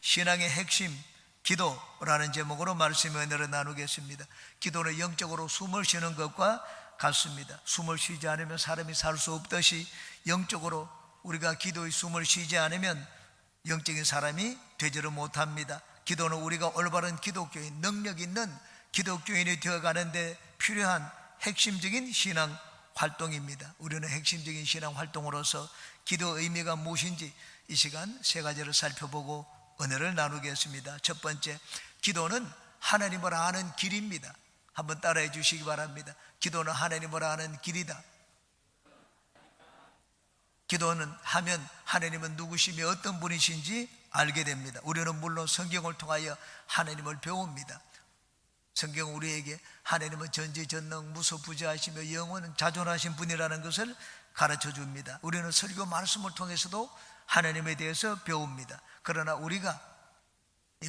신앙의 핵심 기도라는 제목으로 말씀의 은혜를 나누겠습니다. 기도는 영적으로 숨을 쉬는 것과 같습니다. 숨을 쉬지 않으면 사람이 살 수 없듯이 영적으로 우리가 기도의 숨을 쉬지 않으면 영적인 사람이 되지를 못합니다. 기도는 우리가 올바른 기독교인, 능력 있는 기독교인이 되어가는데 필요한 핵심적인 신앙 활동입니다. 우리는 핵심적인 신앙 활동으로서 기도의 의미가 무엇인지 이 시간 세 가지를 살펴보고 은혜를 나누겠습니다. 첫 번째, 기도는 하나님을 아는 길입니다. 한번 따라해 주시기 바랍니다. 기도는 하나님을 아는 길이다. 기도는 하면 하나님은 누구시며 어떤 분이신지 알게 됩니다. 우리는 물론 성경을 통하여 하나님을 배웁니다. 성경은 우리에게 하나님은 전지전능 무소부재하시며 영원은 자존하신 분이라는 것을 가르쳐 줍니다. 우리는 설교 말씀을 통해서도 하나님에 대해서 배웁니다. 그러나 우리가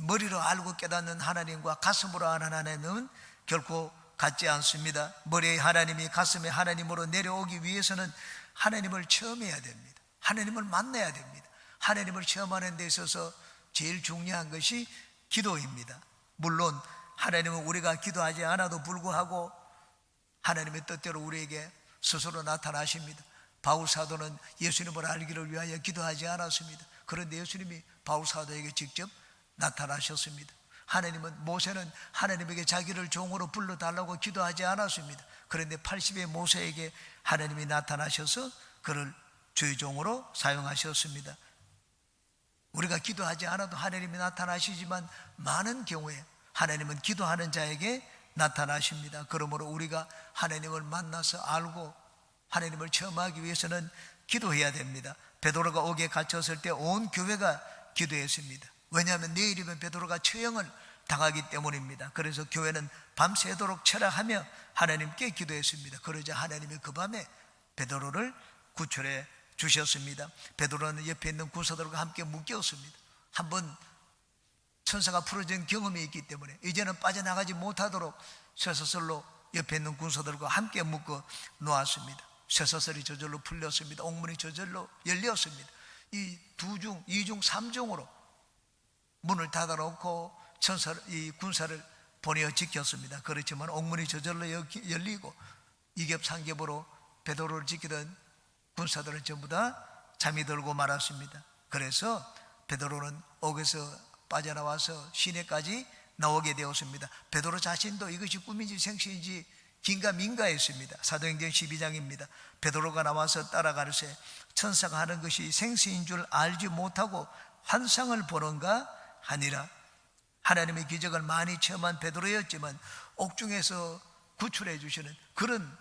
머리로 알고 깨닫는 하나님과 가슴으로 아는 하나님은 결코 같지 않습니다. 머리의 하나님이 가슴의 하나님으로 내려오기 위해서는 하나님을 체험해야 됩니다. 하나님을 만나야 됩니다. 하나님을 체험하는 데 있어서 제일 중요한 것이 기도입니다. 물론 하나님은 우리가 기도하지 않아도 불구하고 하나님의 뜻대로 우리에게 스스로 나타나십니다. 바울 사도는 예수님을 알기를 위하여 기도하지 않았습니다. 그런데 예수님이 바울 사도에게 직접 나타나셨습니다. 하나님은 모세는 하나님에게 자기를 종으로 불러달라고 기도하지 않았습니다. 그런데 80의 모세에게 하나님이 나타나셔서 그를 주의 종으로 사용하셨습니다. 우리가 기도하지 않아도 하나님이 나타나시지만 많은 경우에 하나님은 기도하는 자에게 나타나십니다. 그러므로 우리가 하나님을 만나서 알고 하나님을 체험하기 위해서는 기도해야 됩니다. 베드로가 옥에 갇혔을 때 온 교회가 기도했습니다. 왜냐하면 내일이면 베드로가 처형을 당하기 때문입니다. 그래서 교회는 밤새도록 철학하며 하나님께 기도했습니다. 그러자 하나님이 그 밤에 베드로를 구출해 주셨습니다. 베드로는 옆에 있는 군사들과 함께 묶였습니다. 한번 천사가 풀어진 경험이 있기 때문에 이제는 빠져나가지 못하도록 쇠사슬로 옆에 있는 군사들과 함께 묶어 놓았습니다. 쇠사슬이 저절로 풀렸습니다. 옥문이 저절로 열렸습니다. 이중 삼중으로 문을 닫아놓고 이 군사를 보내어 지켰습니다. 그렇지만 옥문이 저절로 열리고 이겹삼겹으로 베드로를 지키던 군사들은 전부 다 잠이 들고 말았습니다. 그래서 베드로는 옥에서 빠져나와서 시내까지 나오게 되었습니다. 베드로 자신도 이것이 꿈인지 생시인지 긴가민가했습니다. 사도행전 12장입니다. 베드로가 나와서 따라가르세 천사가 하는 것이 생시인 줄 알지 못하고 환상을 보는가 하니라. 하나님의 기적을 많이 체험한 베드로였지만 옥중에서 구출해 주시는 그런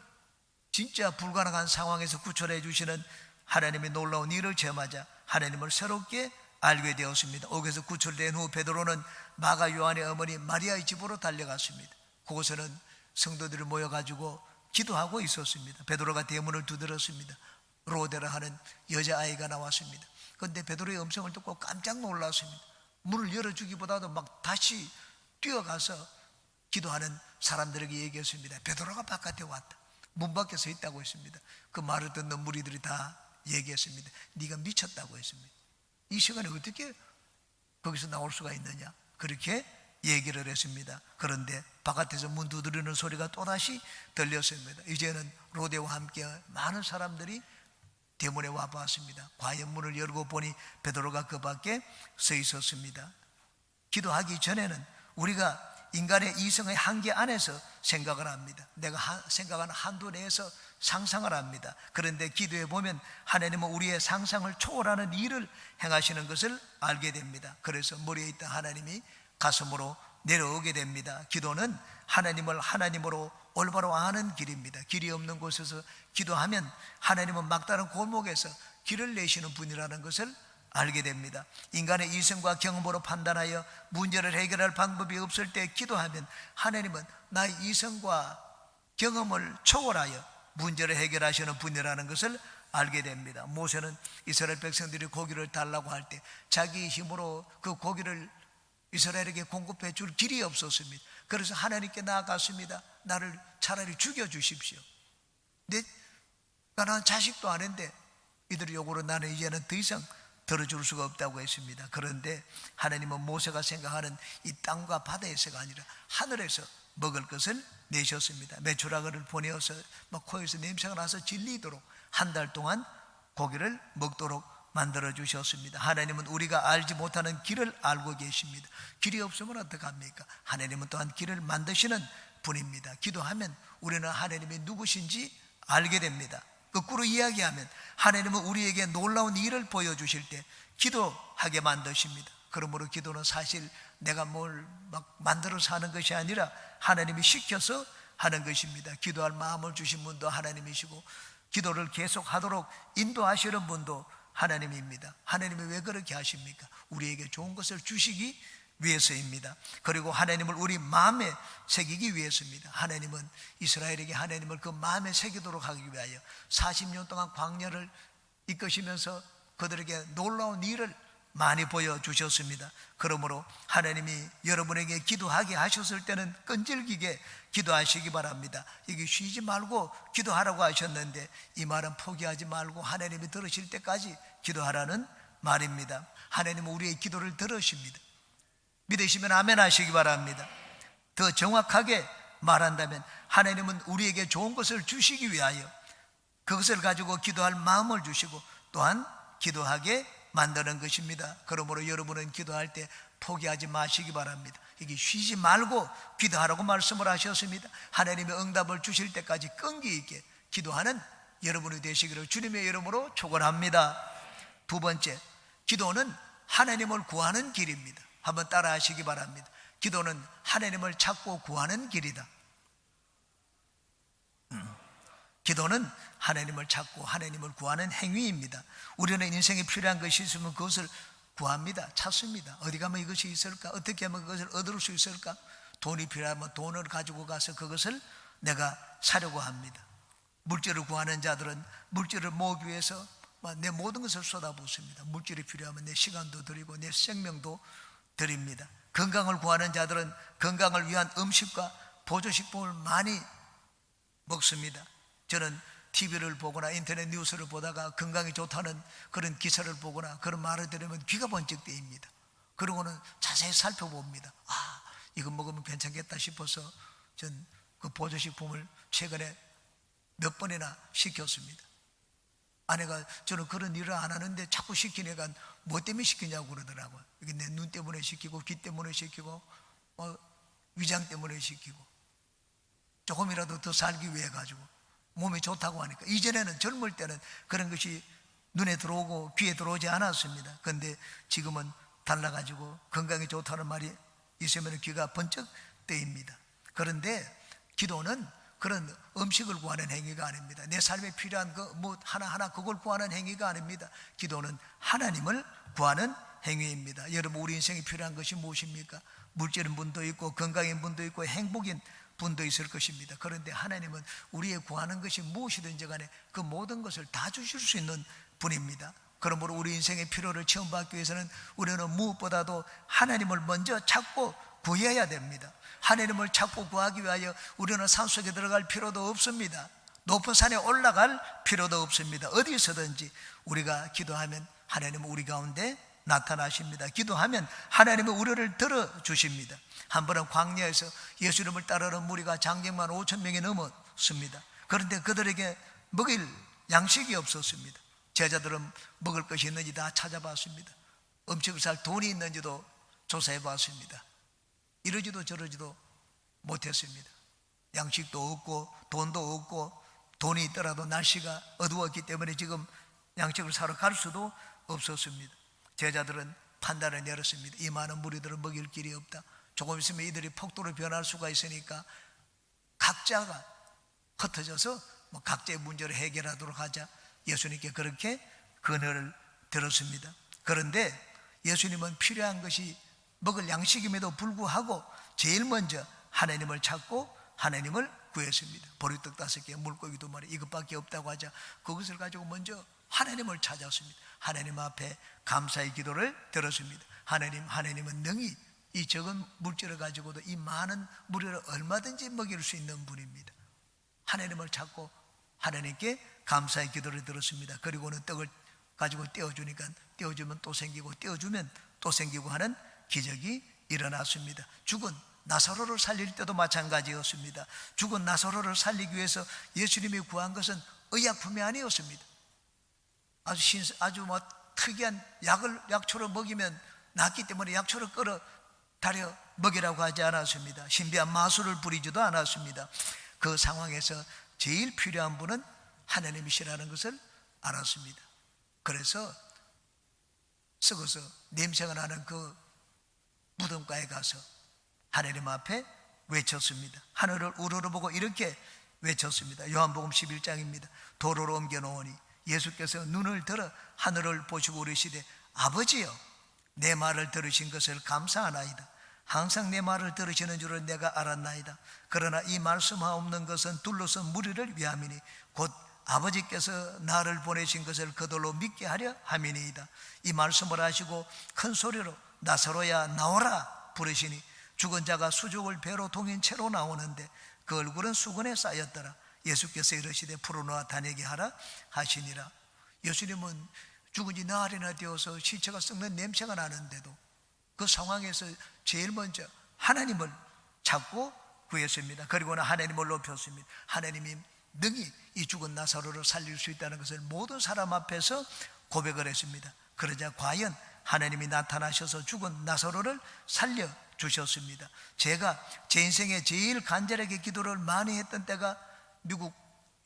진짜 불가능한 상황에서 구출해 주시는 하나님의 놀라운 일을 체험하자 하나님을 새롭게 알게 되었습니다. 옥에서 구출된 후 베드로는 마가 요한의 어머니 마리아의 집으로 달려갔습니다. 그곳에는 성도들이 모여가지고 기도하고 있었습니다. 베드로가 대문을 두드렸습니다. 로데라 하는 여자아이가 나왔습니다. 그런데 베드로의 음성을 듣고 깜짝 놀랐습니다. 문을 열어주기보다도 막 다시 뛰어가서 기도하는 사람들에게 얘기했습니다. 베드로가 바깥에 왔다. 문 밖에 서 있다고 했습니다. 그 말을 듣는 무리들이 다 얘기했습니다. 네가 미쳤다고 했습니다. 이 시간에 어떻게 거기서 나올 수가 있느냐 그렇게 얘기를 했습니다. 그런데 바깥에서 문 두드리는 소리가 또다시 들렸습니다. 이제는 로데와 함께 많은 사람들이 대문에 와봤습니다. 과연 문을 열고 보니 베드로가 그 밖에 서 있었습니다. 기도하기 전에는 우리가 인간의 이성의 한계 안에서 생각을 합니다. 내가 생각하는 한도 내에서 상상을 합니다. 그런데 기도해 보면 하나님은 우리의 상상을 초월하는 일을 행하시는 것을 알게 됩니다. 그래서 머리에 있던 하나님이 가슴으로 내려오게 됩니다. 기도는 하나님을 하나님으로 올바로 아는 길입니다. 길이 없는 곳에서 기도하면 하나님은 막다른 골목에서 길을 내시는 분이라는 것을 알게 됩니다. 인간의 이성과 경험으로 판단하여 문제를 해결할 방법이 없을 때 기도하면 하나님은 나의 이성과 경험을 초월하여 문제를 해결하시는 분이라는 것을 알게 됩니다. 모세는 이스라엘 백성들이 고기를 달라고 할 때 자기 힘으로 그 고기를 이스라엘에게 공급해 줄 길이 없었습니다. 그래서 하나님께 나아갔습니다. 나를 차라리 죽여주십시오. 나는 자식도 아닌데 이들의 요구로 나는 이제는 더 이상 들어줄 수가 없다고 했습니다. 그런데 하나님은 모세가 생각하는 이 땅과 바다에서가 아니라 하늘에서 먹을 것을 내셨습니다. 메추라기를 보내어서 막 코에서 냄새가 나서 질리도록 한 달 동안 고기를 먹도록 만들어 주셨습니다. 하나님은 우리가 알지 못하는 길을 알고 계십니다. 길이 없으면 어떡합니까? 하나님은 또한 길을 만드시는 분입니다. 기도하면 우리는 하나님이 누구신지 알게 됩니다. 거꾸로 이야기하면 하나님은 우리에게 놀라운 일을 보여주실 때 기도하게 만드십니다. 그러므로 기도는 사실 내가 뭘 막 만들어서 하는 것이 아니라 하나님이 시켜서 하는 것입니다. 기도할 마음을 주신 분도 하나님이시고 기도를 계속하도록 인도하시는 분도 하나님입니다. 하나님이 왜 그렇게 하십니까? 우리에게 좋은 것을 주시기 위해서입니다. 그리고 하나님을 우리 마음에 새기기 위해서입니다. 하나님은 이스라엘에게 하나님을 그 마음에 새기도록 하기 위하여 40년 동안 광야를 이끄시면서 그들에게 놀라운 일을 많이 보여주셨습니다. 그러므로 하나님이 여러분에게 기도하게 하셨을 때는 끈질기게 기도하시기 바랍니다. 이게 쉬지 말고 기도하라고 하셨는데 이 말은 포기하지 말고 하나님이 들으실 때까지 기도하라는 말입니다. 하나님은 우리의 기도를 들으십니다. 믿으시면 아멘 하시기 바랍니다. 더 정확하게 말한다면 하나님은 우리에게 좋은 것을 주시기 위하여 그것을 가지고 기도할 마음을 주시고 또한 기도하게 만드는 것입니다. 그러므로 여러분은 기도할 때 포기하지 마시기 바랍니다. 이게 쉬지 말고 기도하라고 말씀을 하셨습니다. 하나님의 응답을 주실 때까지 끈기 있게 기도하는 여러분이 되시기를 주님의 이름으로 축원합니다. 두 번째, 기도는 하나님을 구하는 길입니다. 한번 따라 하시기 바랍니다. 기도는 하나님을 찾고 구하는 길이다. 기도는 하나님을 찾고 하나님을 구하는 행위입니다. 우리는 인생에 필요한 것이 있으면 그것을 구합니다. 찾습니다. 어디 가면 이것이 있을까? 어떻게 하면 그것을 얻을 수 있을까? 돈이 필요하면 돈을 가지고 가서 그것을 내가 사려고 합니다. 물질을 구하는 자들은 물질을 모으기 위해서 내 모든 것을 쏟아붓습니다. 물질이 필요하면 내 시간도 드리고 내 생명도 드립니다. 건강을 구하는 자들은 건강을 위한 음식과 보조식품을 많이 먹습니다. 저는 TV를 보거나 인터넷 뉴스를 보다가 건강이 좋다는 그런 기사를 보거나 그런 말을 들으면 귀가 번쩍 뜨입니다. 그러고는 자세히 살펴봅니다. 아, 이거 먹으면 괜찮겠다 싶어서 전 그 보조식품을 최근에 몇 번이나 시켰습니다. 아내가 저는 그런 일을 안 하는데 자꾸 시키니까 뭐 때문에 시키냐고 그러더라고요. 이게 내 눈 때문에 시키고 귀 때문에 시키고 위장 때문에 시키고 조금이라도 더 살기 위해 가지고 몸이 좋다고 하니까. 이전에는 젊을 때는 그런 것이 눈에 들어오고 귀에 들어오지 않았습니다. 그런데 지금은 달라가지고 건강이 좋다는 말이 있으면 귀가 번쩍 뜨입니다. 그런데 기도는 그런 음식을 구하는 행위가 아닙니다. 내 삶에 필요한 그 뭐 하나하나 그걸 구하는 행위가 아닙니다. 기도는 하나님을 구하는 행위입니다. 여러분, 우리 인생에 필요한 것이 무엇입니까? 물질인 분도 있고 건강인 분도 있고 행복인 분도 있을 것입니다. 그런데 하나님은 우리의 구하는 것이 무엇이든지 간에 그 모든 것을 다 주실 수 있는 분입니다. 그러므로 우리 인생의 필요를 체험받기 위해서는 우리는 무엇보다도 하나님을 먼저 찾고 구해야 됩니다. 하나님을 찾고 구하기 위하여 우리는 산속에 들어갈 필요도 없습니다. 높은 산에 올라갈 필요도 없습니다. 어디서든지 우리가 기도하면 하나님은 우리 가운데 나타나십니다. 기도하면 하나님은 우리를 들어주십니다. 한 번은 광야에서 예수님을 따르는 무리가 장정만 5천 명이 넘었습니다. 그런데 그들에게 먹일 양식이 없었습니다. 제자들은 먹을 것이 있는지 다 찾아봤습니다. 음식을 살 돈이 있는지도 조사해 봤습니다. 이러지도 저러지도 못했습니다. 양식도 없고 돈도 없고, 돈이 있더라도 날씨가 어두웠기 때문에 지금 양식을 사러 갈 수도 없었습니다. 제자들은 판단을 내렸습니다. 이 많은 무리들은 먹일 길이 없다. 조금 있으면 이들이 폭도로 변할 수가 있으니까 각자가 흩어져서 각자의 문제를 해결하도록 하자. 예수님께 그렇게 권유를 들었습니다. 그런데 예수님은 필요한 것이 먹을 양식임에도 불구하고 제일 먼저 하나님을 찾고 하나님을 구했습니다. 보리떡 5개, 물고기 2마리, 이것밖에 없다고 하자 그것을 가지고 먼저 하나님을 찾았습니다. 하나님 앞에 감사의 기도를 들었습니다. 하나님은 능히 이 적은 물질을 가지고도 이 많은 무리를 얼마든지 먹일 수 있는 분입니다. 하나님을 찾고 하나님께 감사의 기도를 들었습니다. 그리고는 떡을 가지고 떼어주니까 떼어주면 또 생기고 떼어주면 또 생기고 하는 기적이 일어났습니다. 죽은 나사로를 살릴 때도 마찬가지였습니다. 죽은 나사로를 살리기 위해서 예수님이 구한 것은 의약품이 아니었습니다. 아주 특이한 약초를 먹이면 낫기 때문에 약초를 끌어 다려 먹이라고 하지 않았습니다. 신비한 마술을 부리지도 않았습니다. 그 상황에서 제일 필요한 분은 하나님이시라는 것을 알았습니다. 그래서 썩어서 냄새가 나는 그 무덤가에 가서 하나님 앞에 외쳤습니다. 하늘을 우러러보고 이렇게 외쳤습니다. 요한복음 11장입니다. 도로로 옮겨놓으니 예수께서 눈을 들어 하늘을 보시고 이르시되 아버지여 내 말을 들으신 것을 감사하나이다. 항상 내 말을 들으시는 줄을 내가 알았나이다. 그러나 이 말씀하옵는 것은 둘러서 무리를 위함이니 곧 아버지께서 나를 보내신 것을 그들로 믿게 하려 함이니이다. 이 말씀을 하시고 큰 소리로 나사로야 나오라 부르시니 죽은 자가 수족을 배로 동인 채로 나오는데 그 얼굴은 수건에 쌓였더라. 예수께서 이르시되 풀어놓아 다니게 하라 하시니라. 예수님은 죽은 지 나흘이나 되어서 시체가 썩는 냄새가 나는데도 그 상황에서 제일 먼저 하나님을 찾고 구했습니다. 그리고는 하나님을 높였습니다. 하나님이 능히 이 죽은 나사로를 살릴 수 있다는 것을 모든 사람 앞에서 고백을 했습니다. 그러자 과연 하나님이 나타나셔서 죽은 나사로를 살려주셨습니다. 제가 제 인생에 제일 간절하게 기도를 많이 했던 때가 미국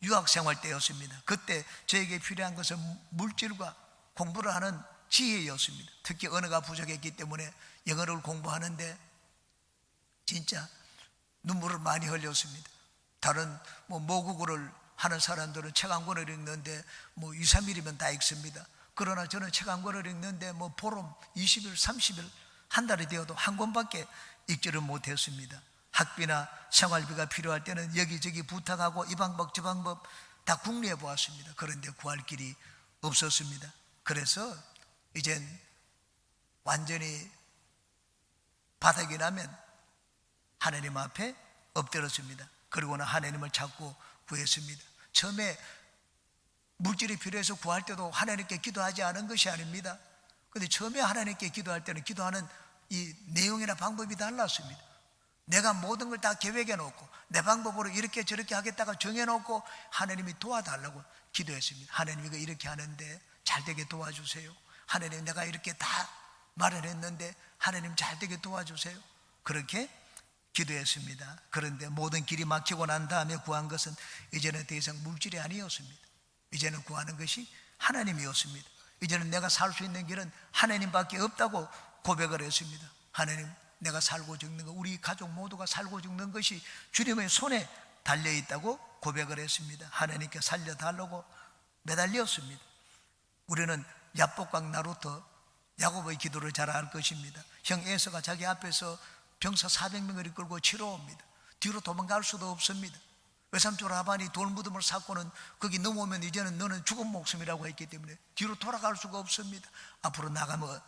유학생활 때였습니다. 그때 저에게 필요한 것은 물질과 공부를 하는 지혜였습니다. 특히 언어가 부족했기 때문에 영어를 공부하는데 진짜 눈물을 많이 흘렸습니다. 다른 모국어를 하는 사람들은 책 한 권을 읽는데 2, 3일이면 다 읽습니다. 그러나 저는 책 한 권을 읽는데 보름, 20일, 30일, 한 달이 되어도 한 권밖에 읽지를 못했습니다. 학비나 생활비가 필요할 때는 여기저기 부탁하고 이 방법 저 방법 다 궁리해 보았습니다. 그런데 구할 길이 없었습니다. 그래서 이젠 완전히 바닥이 나면 하나님 앞에 엎드렸습니다. 그리고는 하나님을 찾고 구했습니다. 처음에 물질이 필요해서 구할 때도 하나님께 기도하지 않은 것이 아닙니다. 그런데 처음에 하나님께 기도할 때는 기도하는 이 내용이나 방법이 달랐습니다. 내가 모든 걸 다 계획해 놓고 내 방법으로 이렇게 저렇게 하겠다가 정해 놓고 하나님이 도와달라고 기도했습니다. 하나님 이거 이렇게 하는데 잘 되게 도와주세요. 하나님 내가 이렇게 다 말을 했는데 하나님 잘 되게 도와주세요. 그렇게 기도했습니다. 그런데 모든 길이 막히고 난 다음에 구한 것은 이제는 더 이상 물질이 아니었습니다. 이제는 구하는 것이 하나님이었습니다. 이제는 내가 살 수 있는 길은 하나님밖에 없다고 고백을 했습니다. 하나님 내가 살고 죽는 것, 우리 가족 모두가 살고 죽는 것이 주님의 손에 달려있다고 고백을 했습니다. 하나님께 살려달라고 매달렸습니다. 우리는 야복강 나루터 야곱의 기도를 잘 알 것입니다. 형 에서가 자기 앞에서 병사 400명을 이끌고 치러 옵니다. 뒤로 도망갈 수도 없습니다. 외삼촌 라반이 돌무덤을 쌓고는 거기 넘어오면 이제는 너는 죽은 목숨이라고 했기 때문에 뒤로 돌아갈 수가 없습니다. 앞으로 나가면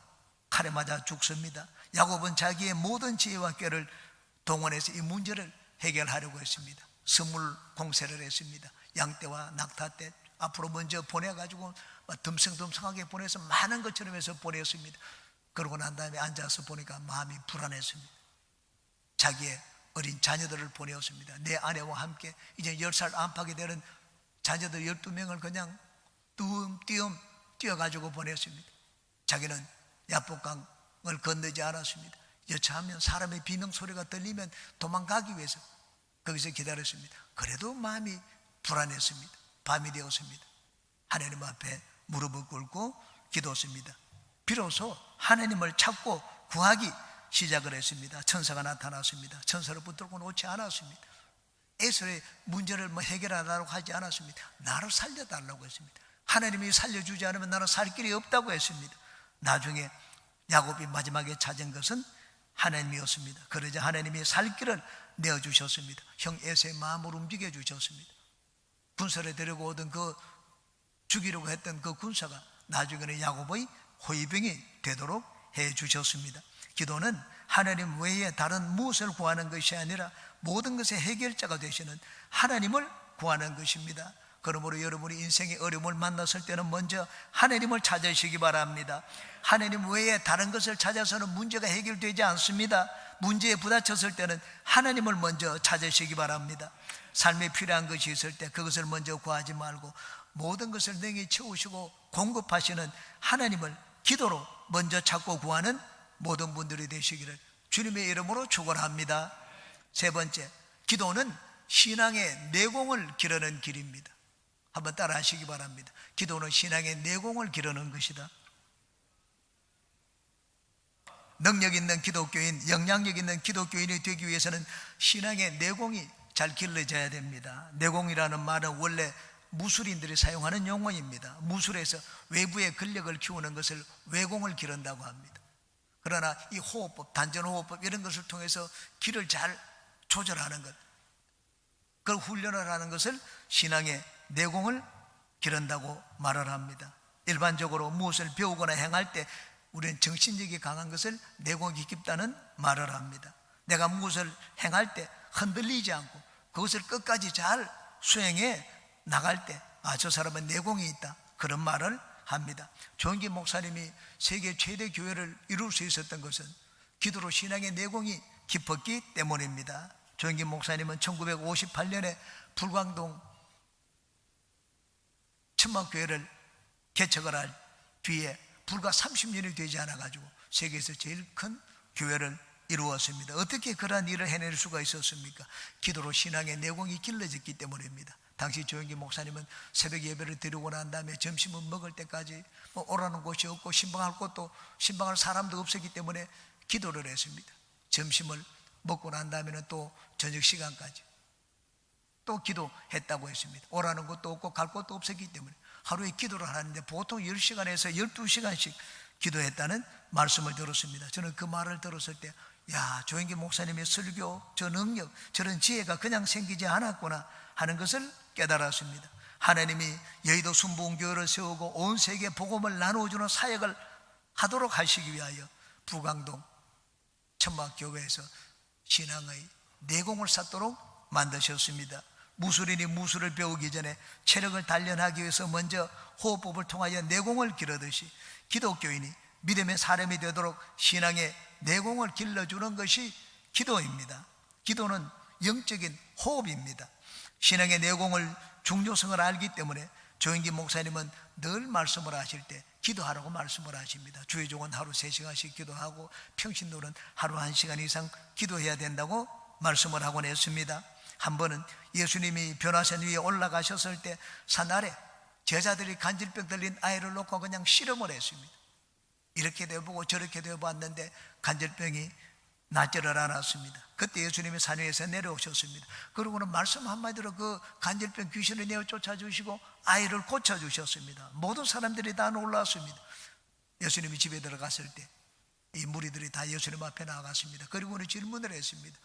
칼에 맞아 죽습니다. 야곱은 자기의 모든 지혜와 꾀를 동원해서 이 문제를 해결하려고 했습니다. 선물 공세를 했습니다. 양떼와 낙타떼 앞으로 먼저 보내가지고 듬성듬성하게 보내서 많은 것처럼 해서 보냈습니다. 그러고 난 다음에 앉아서 보니까 마음이 불안했습니다. 자기의 어린 자녀들을 보내었습니다. 내 아내와 함께 이제 10살 안팎이 되는 자녀들 12명을 그냥 띄엄띄엄 뛰어가지고 보냈습니다. 자기는 야복강을 건너지 않았습니다. 여차하면 사람의 비명소리가 들리면 도망가기 위해서 거기서 기다렸습니다. 그래도 마음이 불안했습니다. 밤이 되었습니다. 하나님 앞에 무릎을 꿇고 기도했습니다. 비로소 하나님을 찾고 구하기 시작을 했습니다. 천사가 나타났습니다. 천사를 붙들고 놓지 않았습니다. 에서의 문제를 해결하라고 하지 않았습니다. 나를 살려달라고 했습니다. 하나님이 살려주지 않으면 나는 살 길이 없다고 했습니다. 나중에 야곱이 마지막에 찾은 것은 하나님이었습니다. 그러자 하나님이 살 길을 내어주셨습니다. 형 에서의 마음을 움직여 주셨습니다. 군사를 데리고 오던 죽이려고 했던 그 군사가 나중에는 야곱의 호위병이 되도록 해 주셨습니다. 기도는 하나님 외에 다른 무엇을 구하는 것이 아니라 모든 것의 해결자가 되시는 하나님을 구하는 것입니다. 그러므로 여러분이 인생의 어려움을 만났을 때는 먼저 하나님을 찾으시기 바랍니다. 하나님 외에 다른 것을 찾아서는 문제가 해결되지 않습니다. 문제에 부딪혔을 때는 하나님을 먼저 찾으시기 바랍니다. 삶에 필요한 것이 있을 때 그것을 먼저 구하지 말고 모든 것을 능히 채우시고 공급하시는 하나님을 기도로 먼저 찾고 구하는 모든 분들이 되시기를 주님의 이름으로 축원합니다. 세 번째, 기도는 신앙의 내공을 기르는 길입니다. 한번 따라 하시기 바랍니다. 기도는 신앙의 내공을 기르는 것이다. 능력 있는 기독교인, 영향력 있는 기독교인이 되기 위해서는 신앙의 내공이 잘 길러져야 됩니다. 내공이라는 말은 원래 무술인들이 사용하는 용어입니다. 무술에서 외부의 근력을 키우는 것을 외공을 기른다고 합니다. 그러나 이 호흡법, 단전호흡법 이런 것을 통해서 기를 잘 조절하는 것, 그걸 훈련을 하는 것을 신앙의 내공을 기른다고 말을 합니다. 일반적으로 무엇을 배우거나 행할 때 우리는 정신력이 강한 것을 내공이 깊다는 말을 합니다. 내가 무엇을 행할 때 흔들리지 않고 그것을 끝까지 잘 수행해 나갈 때 저 사람은 내공이 있다, 그런 말을 합니다. 조은기 목사님이 세계 최대 교회를 이룰 수 있었던 것은 기도로 신앙의 내공이 깊었기 때문입니다. 조은기 목사님은 1958년에 불광동 천막교회를 개척을 할 뒤에 불과 30년이 되지 않아가지고 세계에서 제일 큰 교회를 이루었습니다. 어떻게 그러한 일을 해낼 수가 있었습니까? 기도로 신앙의 내공이 길러졌기 때문입니다. 당시 조영기 목사님은 새벽 예배를 드리고 난 다음에 점심을 먹을 때까지 오라는 곳이 없고 신방할 사람도 없었기 때문에 기도를 했습니다. 점심을 먹고 난 다음에는 또 저녁 시간까지 또 기도했다고 했습니다. 오라는 곳도 없고 갈 곳도 없었기 때문에 하루에 기도를 하는데 보통 10시간에서 12시간씩 기도했다는 말씀을 들었습니다. 저는 그 말을 들었을 때 조영기 목사님의 설교, 저 능력, 저런 지혜가 그냥 생기지 않았구나 하는 것을 깨달았습니다. 하나님이 여의도 순복음교회를 세우고 온 세계에 복음을 나누어주는 사역을 하도록 하시기 위하여 부광동 천막교회에서 신앙의 내공을 쌓도록 만드셨습니다. 무술인이 무술을 배우기 전에 체력을 단련하기 위해서 먼저 호흡법을 통하여 내공을 기르듯이 기독교인이 믿음의 사람이 되도록 신앙의 내공을 길러주는 것이 기도입니다. 기도는 영적인 호흡입니다. 신앙의 내공을 중요성을 알기 때문에 조영기 목사님은 늘 말씀을 하실 때 기도하라고 말씀을 하십니다. 주의종은 하루 3시간씩 기도하고 평신도는 하루 1시간 이상 기도해야 된다고 말씀을 하곤 했습니다. 한 번은 예수님이 변화산 위에 올라가셨을 때 산 아래 제자들이 간질병 들린 아이를 놓고 그냥 실험을 했습니다. 이렇게 되어보고 저렇게 되어봤는데 간질병이 낫지를 않았습니다. 그때 예수님이 산 위에서 내려오셨습니다. 그러고는 말씀 한마디로 그 간질병 귀신을 내어 쫓아주시고 아이를 고쳐주셨습니다. 모든 사람들이 다 놀랐습니다. 예수님이 집에 들어갔을 때 이 무리들이 다 예수님 앞에 나아갔습니다. 그리고는 질문을 했습니다.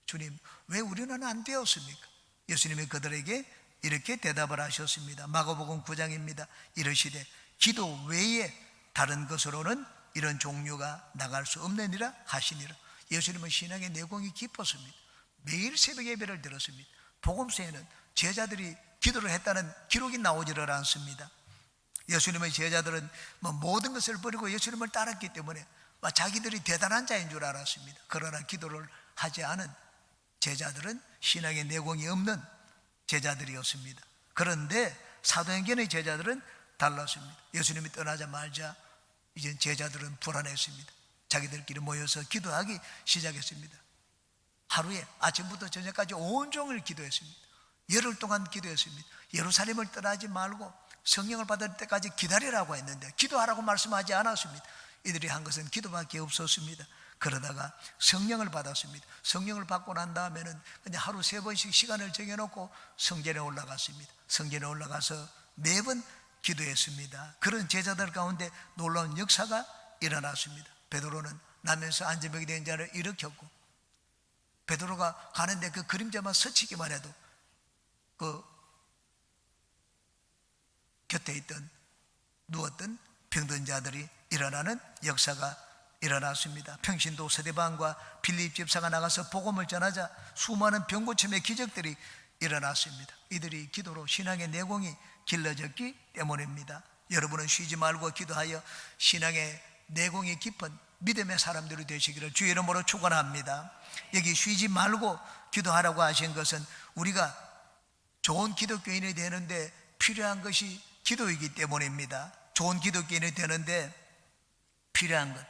주님, 왜 우리는 안 되었습니까? 예수님이 그들에게 이렇게 대답을 하셨습니다. 마가복음 9장입니다. 이르시되 기도 외에 다른 것으로는 이런 종류가 나갈 수 없느니라 하시니라. 예수님은 신앙의 내공이 깊었습니다. 매일 새벽 예배를 드렸습니다. 복음서에는 제자들이 기도를 했다는 기록이 나오지를 않습니다. 예수님의 제자들은 모든 것을 버리고 예수님을 따랐기 때문에 자기들이 대단한 자인 줄 알았습니다. 그러나 기도를 하지 않은 제자들은 신앙의 내공이 없는 제자들이었습니다. 그런데 사도행전의 제자들은 달랐습니다. 예수님이 떠나자마자 이제 제자들은 불안했습니다. 자기들끼리 모여서 기도하기 시작했습니다. 하루에 아침부터 저녁까지 온종일 기도했습니다. 열흘 동안 기도했습니다. 예루살렘을 떠나지 말고 성령을 받을 때까지 기다리라고 했는데 기도하라고 말씀하지 않았습니다. 이들이 한 것은 기도밖에 없었습니다. 그러다가 성령을 받았습니다. 성령을 받고 난 다음에는 그냥 하루 3번씩 시간을 정해놓고 성전에 올라갔습니다. 성전에 올라가서 매번 기도했습니다. 그런 제자들 가운데 놀라운 역사가 일어났습니다. 베드로는 나면서 안전병이 된 자를 일으켰고, 베드로가 가는데 그 그림자만 스치기만 해도 그 곁에 있던 누웠던 병든 자들이 일어나는 역사가 일어났습니다. 평신도 서대반과 빌립 집사가 나가서 복음을 전하자 수많은 병고침의 기적들이 일어났습니다. 이들이 기도로 신앙의 내공이 길러졌기 때문입니다. 여러분은 쉬지 말고 기도하여 신앙의 내공이 깊은 믿음의 사람들이 되시기를 주의 이름으로 축원합니다. 여기 쉬지 말고 기도하라고 하신 것은 우리가 좋은 기독교인이 되는데 필요한 것이 기도이기 때문입니다. 좋은 기독교인이 되는데 필요한 것,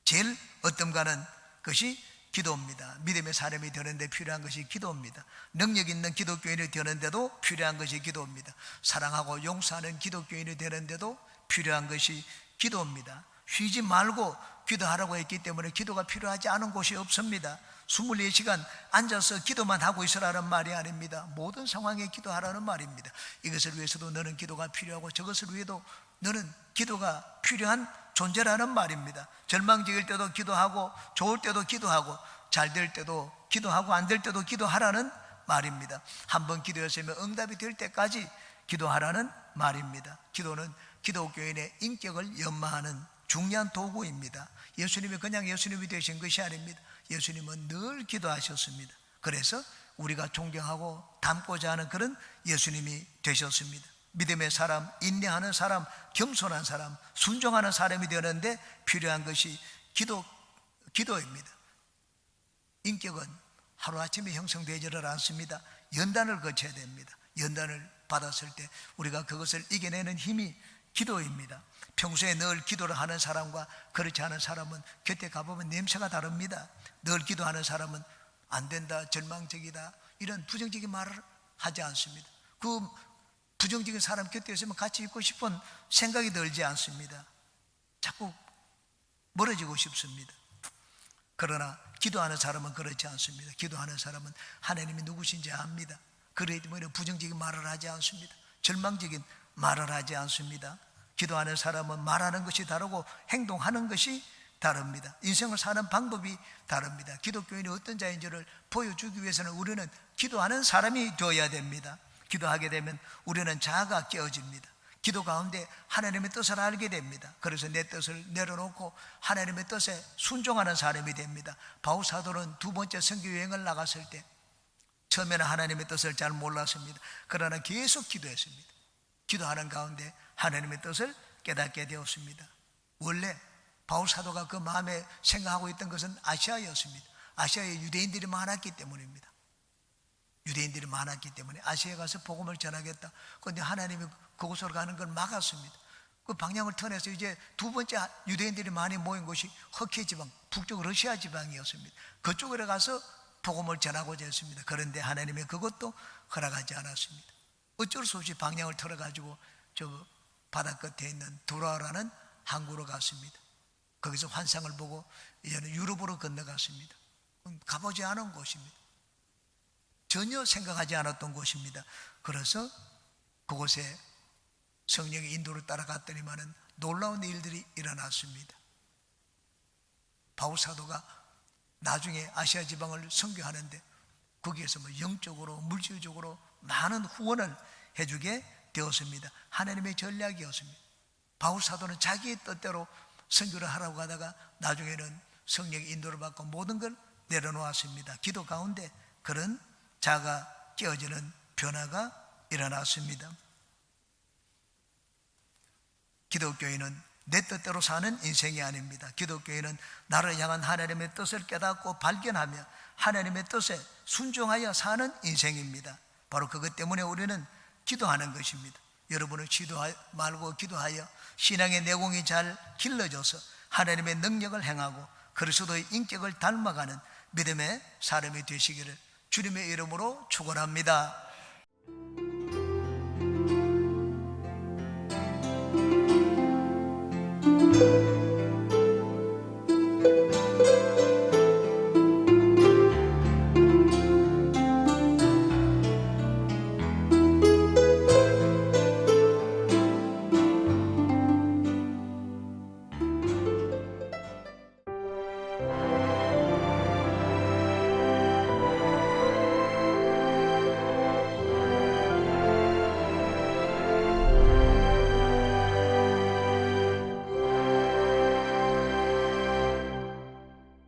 제일 어떤가는 것이 기도입니다. 믿음의 사람이 되는데 필요한 것이 기도입니다. 능력 있는 기독교인이 되는데도 필요한 것이 기도입니다. 사랑하고 용서하는 기독교인이 되는데도 필요한 것이 기도입니다. 쉬지 말고 기도하라고 했기 때문에 기도가 필요하지 않은 곳이 없습니다. 24시간 앉아서 기도만 하고 있으라는 말이 아닙니다. 모든 상황에 기도하라는 말입니다. 이것을 위해서도 너는 기도가 필요하고 저것을 위해도 너는 기도가 필요한 존재라는 말입니다. 절망적일 때도 기도하고 좋을 때도 기도하고 잘 될 때도 기도하고 안 될 때도 기도하라는 말입니다. 한번 기도했으면 응답이 될 때까지 기도하라는 말입니다. 기도는 기독교인의 인격을 연마하는 중요한 도구입니다. 예수님이 그냥 예수님이 되신 것이 아닙니다. 예수님은 늘 기도하셨습니다. 그래서 우리가 존경하고 닮고자 하는 그런 예수님이 되셨습니다. 믿음의 사람, 인내하는 사람, 겸손한 사람, 순종하는 사람이 되는데 필요한 것이 기도입니다. 인격은 하루아침에 형성되지를 않습니다. 연단을 거쳐야 됩니다. 연단을 받았을 때 우리가 그것을 이겨내는 힘이 기도입니다. 평소에 늘 기도를 하는 사람과 그렇지 않은 사람은 곁에 가보면 냄새가 다릅니다. 늘 기도하는 사람은 안 된다, 절망적이다, 이런 부정적인 말을 하지 않습니다. 그 부정적인 사람 곁에 있으면 같이 있고 싶은 생각이 들지 않습니다. 자꾸 멀어지고 싶습니다. 그러나 기도하는 사람은 그렇지 않습니다. 기도하는 사람은 하나님이 누구신지 압니다. 그렇기 때문에 부정적인 말을 하지 않습니다. 절망적인 말을 하지 않습니다. 기도하는 사람은 말하는 것이 다르고 행동하는 것이 다릅니다. 인생을 사는 방법이 다릅니다. 기독교인이 어떤 자인지를 보여주기 위해서는 우리는 기도하는 사람이 되어야 됩니다. 기도하게 되면 우리는 자아가 깨어집니다. 기도 가운데 하나님의 뜻을 알게 됩니다. 그래서 내 뜻을 내려놓고 하나님의 뜻에 순종하는 사람이 됩니다. 바울 사도는 두 번째 선교 여행을 나갔을 때 처음에는 하나님의 뜻을 잘 몰랐습니다. 그러나 계속 기도했습니다. 기도하는 가운데 하나님의 뜻을 깨닫게 되었습니다. 원래 바울 사도가 그 마음에 생각하고 있던 것은 아시아였습니다. 아시아에 유대인들이 많았기 때문입니다. 유대인들이 많았기 때문에 아시아에 가서 복음을 전하겠다. 그런데 하나님이 그곳으로 가는 걸 막았습니다. 그 방향을 턴해서 이제 두 번째 유대인들이 많이 모인 곳이 흑해 지방, 북쪽 러시아 지방이었습니다. 그쪽으로 가서 복음을 전하고자 했습니다. 그런데 하나님이 그것도 허락하지 않았습니다. 어쩔 수 없이 방향을 틀어가지고 저 바다 끝에 있는 두라라는 항구로 갔습니다. 거기서 환상을 보고 이제는 유럽으로 건너갔습니다. 가보지 않은 곳입니다. 전혀 생각하지 않았던 곳입니다. 그래서 그곳에 성령의 인도를 따라갔더니만은 놀라운 일들이 일어났습니다. 바울 사도가 나중에 아시아 지방을 선교하는데 거기에서 영적으로 물질적으로 많은 후원을 해주게 되었습니다. 하나님의 전략이었습니다. 바울 사도는 자기의 뜻대로 선교를 하라고 하다가 나중에는 성령의 인도를 받고 모든 걸 내려놓았습니다. 기도 가운데 그런 자가 깨어지는 변화가 일어났습니다. 기독교인은 내 뜻대로 사는 인생이 아닙니다. 기독교인은 나를 향한 하나님의 뜻을 깨닫고 발견하며 하나님의 뜻에 순종하여 사는 인생입니다. 바로 그것 때문에 우리는 기도하는 것입니다. 여러분은 기도 말고 기도하여 신앙의 내공이 잘 길러져서 하나님의 능력을 행하고 그리스도의 인격을 닮아가는 믿음의 사람이 되시기를 주님의 이름으로 축원합니다.